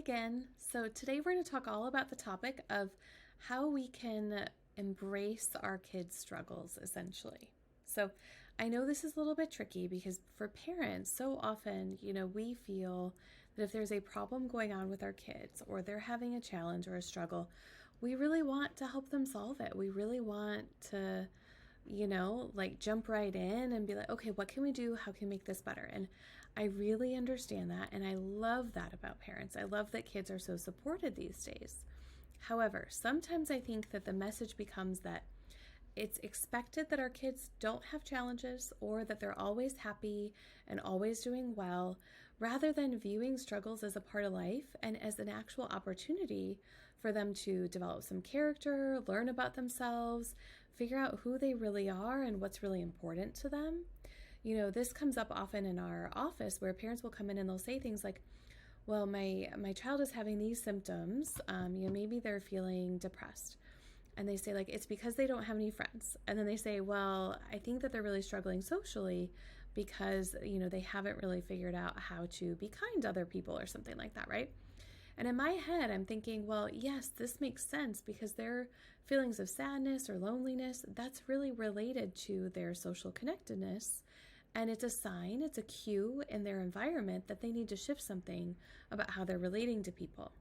again. So, today we're going to talk all about the topic of how we can embrace our kids' struggles, essentially. So, I know this is a little bit tricky because for parents, so often, we feel that if there's a problem going on with our kids or they're having a challenge or a struggle, we really want to help them solve it. We really want to like jump right in and be like, okay, what can we do? How can we make this better? And I really understand that. And I love that about parents. I love that kids are so supported these days. However, sometimes I think that the message becomes that it's expected that our kids don't have challenges or that they're always happy and always doing well, rather than viewing struggles as a part of life and as an actual opportunity for them to develop some character, learn about themselves, figure out who they really are and what's really important to them. This comes up often in our office where parents will come in and they'll say things like, well, my child is having these symptoms. Maybe they're feeling depressed. And they say, like, it's because they don't have any friends. And then they say, well, I think that they're really struggling socially because, they haven't really figured out how to be kind to other people or something like that, right? And in my head, I'm thinking, well, yes, this makes sense because their feelings of sadness or loneliness, that's really related to their social connectedness. And it's a sign, it's a cue in their environment that they need to shift something about how they're relating to people.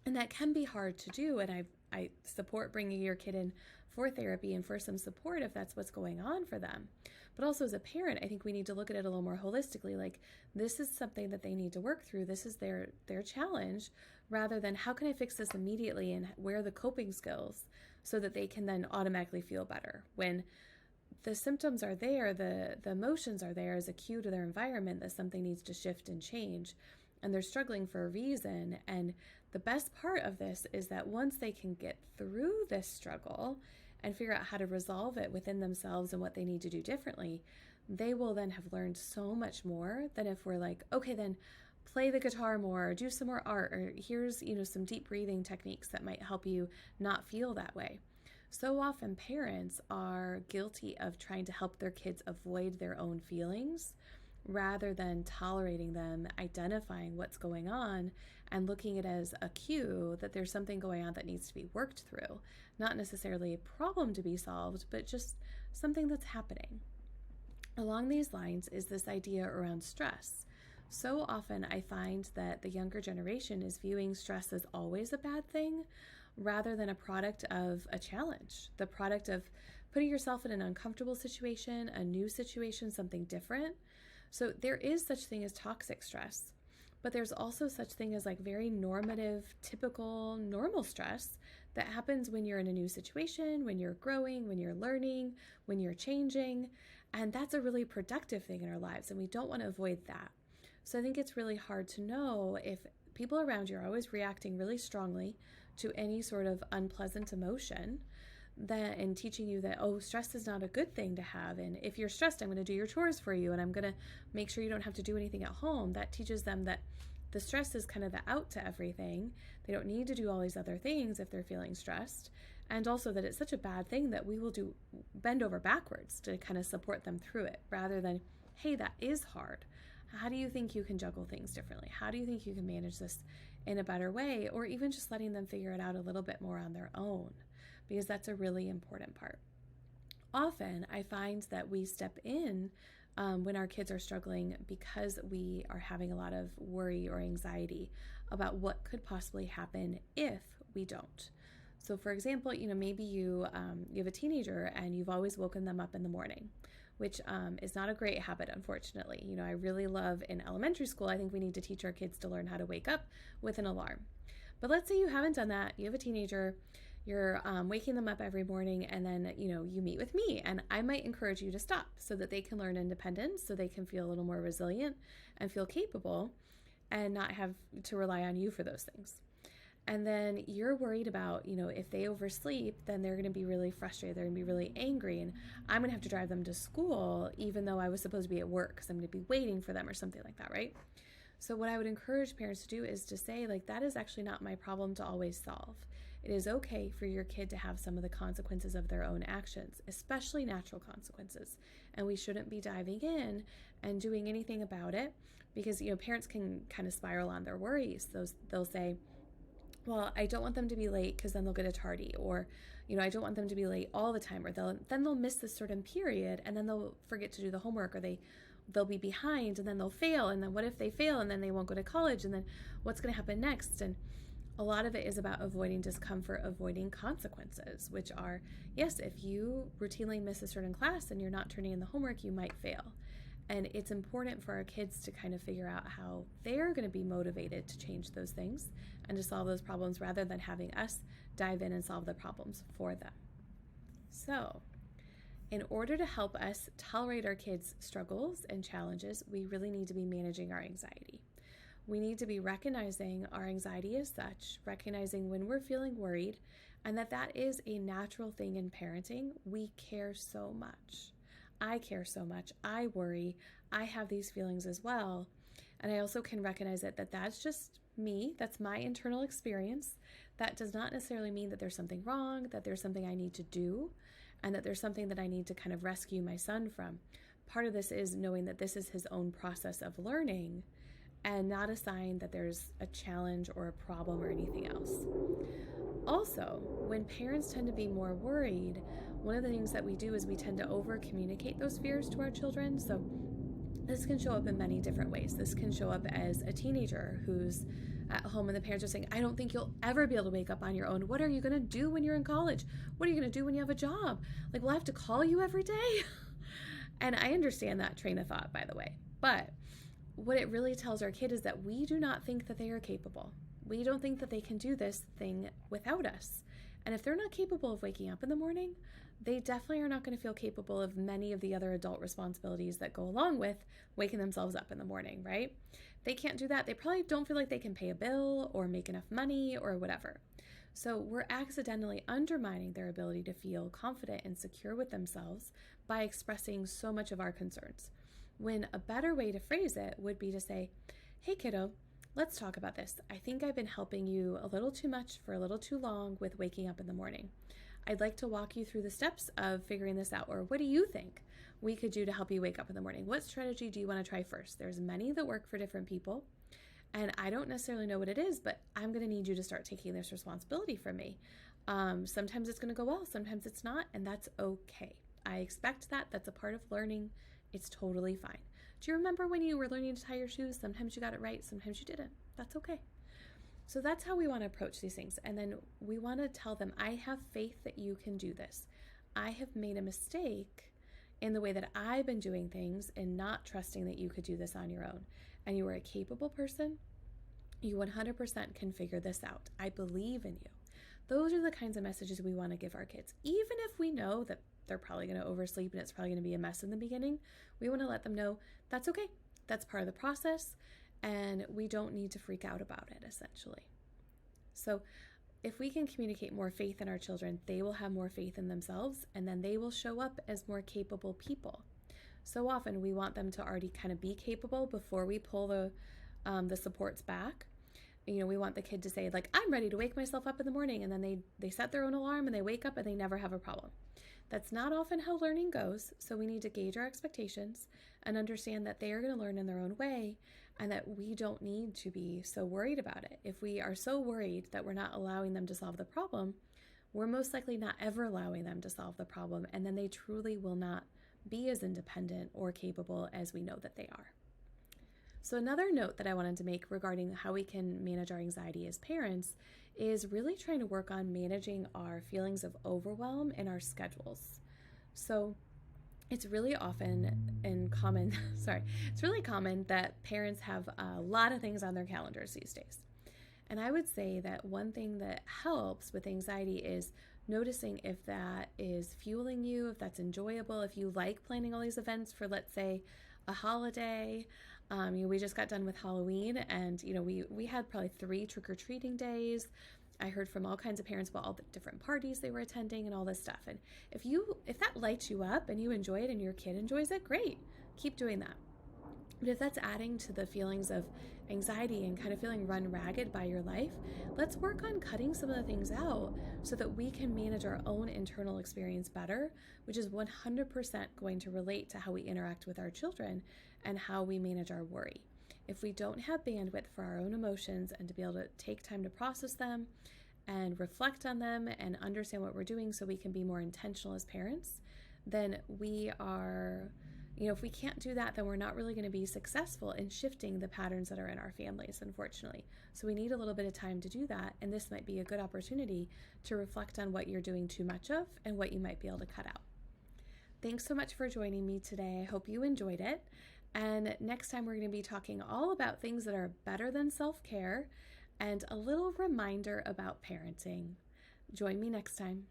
And that can be hard to do. And I support bringing your kid in for therapy and for some support if that's what's going on for them. But also as a parent, I think we need to look at it a little more holistically. Like, this is something that they need to work through. This is their challenge, rather than how can I fix this immediately and where are the coping skills so that they can then automatically feel better. When the symptoms are there, the emotions are there as a cue to their environment that something needs to shift and change. And they're struggling for a reason. And the best part of this is that once they can get through this struggle and figure out how to resolve it within themselves and what they need to do differently, they will then have learned so much more than if we're like, okay, then play the guitar more, or do some more art, or here's, some deep breathing techniques that might help you not feel that way. So often parents are guilty of trying to help their kids avoid their own feelings rather than tolerating them, identifying what's going on, and looking at it as a cue that there's something going on that needs to be worked through. Not necessarily a problem to be solved, but just something that's happening. Along these lines is this idea around stress. So often I find that the younger generation is viewing stress as always a bad thing rather than a product of a challenge, the product of putting yourself in an uncomfortable situation, a new situation, something different. So there is such thing as toxic stress, but there's also such thing as like very normative, typical, normal stress that happens when you're in a new situation, when you're growing, when you're learning, when you're changing. And that's a really productive thing in our lives, and we don't want to avoid that. So I think it's really hard to know if people around you are always reacting really strongly to any sort of unpleasant emotion, that and teaching you that, oh, stress is not a good thing to have. And if you're stressed, I'm going to do your chores for you and I'm going to make sure you don't have to do anything at home. That teaches them that the stress is kind of the out to everything. They don't need to do all these other things if they're feeling stressed. And also that it's such a bad thing that we will bend over backwards to kind of support them through it, rather than, hey, that is hard. How do you think you can juggle things differently? How do you think you can manage this in a better way? Or even just letting them figure it out a little bit more on their own, because that's a really important part. Often I find that we step in when our kids are struggling because we are having a lot of worry or anxiety about what could possibly happen if we don't. So for example, maybe you have a teenager and you've always woken them up in the morning, which is not a great habit, unfortunately. I really love in elementary school, I think we need to teach our kids to learn how to wake up with an alarm. But let's say you haven't done that. You have a teenager, you're waking them up every morning, and then, you meet with me, and I might encourage you to stop so that they can learn independence, so they can feel a little more resilient and feel capable and not have to rely on you for those things. And then you're worried about, if they oversleep, then they're going to be really frustrated. They're going to be really angry. And I'm going to have to drive them to school, even though I was supposed to be at work because I'm going to be waiting for them or something like that, right? So what I would encourage parents to do is to say, like, that is actually not my problem to always solve. It is okay for your kid to have some of the consequences of their own actions, especially natural consequences. And we shouldn't be diving in and doing anything about it because, parents can kind of spiral on their worries. They'll say, well, I don't want them to be late because then they'll get a tardy, or, I don't want them to be late all the time, or they'll miss this certain period, and then they'll forget to do the homework, or they'll be behind, and then they'll fail, and then what if they fail, and then they won't go to college, and then what's going to happen next? And a lot of it is about avoiding discomfort, avoiding consequences, which are, yes, if you routinely miss a certain class and you're not turning in the homework, you might fail. And it's important for our kids to kind of figure out how they're going to be motivated to change those things and to solve those problems rather than having us dive in and solve the problems for them. So, in order to help us tolerate our kids' struggles and challenges, we really need to be managing our anxiety. We need to be recognizing our anxiety as such, recognizing when we're feeling worried, and that is a natural thing in parenting. We care so much. I care so much. I worry. I have these feelings as well. And I also can recognize that that's just me. That's my internal experience. That does not necessarily mean that there's something wrong, that there's something I need to do, and that there's something that I need to kind of rescue my son from. Part of this is knowing that this is his own process of learning and not a sign that there's a challenge or a problem or anything else. Also, when parents tend to be more worried, one of the things that we do is we tend to over-communicate those fears to our children. So this can show up in many different ways. This can show up as a teenager who's at home and the parents are saying, I don't think you'll ever be able to wake up on your own. What are you going to do when you're in college? What are you going to do when you have a job? Like, will I have to call you every day? And I understand that train of thought, by the way. But what it really tells our kid is that we do not think that they are capable. We don't think that they can do this thing without us. And if they're not capable of waking up in the morning, they definitely are not going to feel capable of many of the other adult responsibilities that go along with waking themselves up in the morning, right? They can't do that. They probably don't feel like they can pay a bill or make enough money or whatever. So we're accidentally undermining their ability to feel confident and secure with themselves by expressing so much of our concerns. When a better way to phrase it would be to say, hey kiddo, let's talk about this. I think I've been helping you a little too much for a little too long with waking up in the morning. I'd like to walk you through the steps of figuring this out. Or what do you think we could do to help you wake up in the morning? What strategy do you want to try first? There's many that work for different people, and I don't necessarily know what it is, but I'm going to need you to start taking this responsibility from me. Sometimes it's going to go well, sometimes it's not, and that's okay. I expect that. That's a part of learning. It's totally fine. Do you remember when you were learning to tie your shoes? Sometimes you got it right, sometimes you didn't. That's okay. So that's how we want to approach these things. And then we want to tell them, I have faith that you can do this. I have made a mistake in the way that I've been doing things and not trusting that you could do this on your own. And you are a capable person. You 100% can figure this out. I believe in you. Those are the kinds of messages we want to give our kids. Even if we know that they're probably going to oversleep and it's probably going to be a mess in the beginning, we want to let them know that's okay. That's part of the process. And we don't need to freak out about it, essentially. So if we can communicate more faith in our children, they will have more faith in themselves, and then they will show up as more capable people. So often we want them to already kind of be capable before we pull the supports back. We want the kid to say, like, I'm ready to wake myself up in the morning, and then they set their own alarm and they wake up and they never have a problem. That's not often how learning goes, so we need to gauge our expectations and understand that they are going to learn in their own way and that we don't need to be so worried about it. If we are so worried that we're not allowing them to solve the problem, we're most likely not ever allowing them to solve the problem, and then they truly will not be as independent or capable as we know that they are. So another note that I wanted to make regarding how we can manage our anxiety as parents is really trying to work on managing our feelings of overwhelm in our schedules. So it's really common that parents have a lot of things on their calendars these days. And I would say that one thing that helps with anxiety is noticing if that is fueling you, if that's enjoyable, if you like planning all these events for, let's say, a holiday. We just got done with Halloween, and we had probably 3 trick-or-treating days. I heard from all kinds of parents about all the different parties they were attending and all this stuff. And if that lights you up and you enjoy it and your kid enjoys it, great. Keep doing that. But if that's adding to the feelings of anxiety and kind of feeling run ragged by your life, let's work on cutting some of the things out so that we can manage our own internal experience better, which is 100% going to relate to how we interact with our children and how we manage our worry. if we don't have bandwidth for our own emotions and to be able to take time to process them and reflect on them and understand what we're doing so we can be more intentional as parents, then we are, if we can't do that, then we're not really going to be successful in shifting the patterns that are in our families, unfortunately. So we need a little bit of time to do that. And this might be a good opportunity to reflect on what you're doing too much of and what you might be able to cut out. Thanks so much for joining me today. I hope you enjoyed it. And next time, we're going to be talking all about things that are better than self-care and a little reminder about parenting. Join me next time.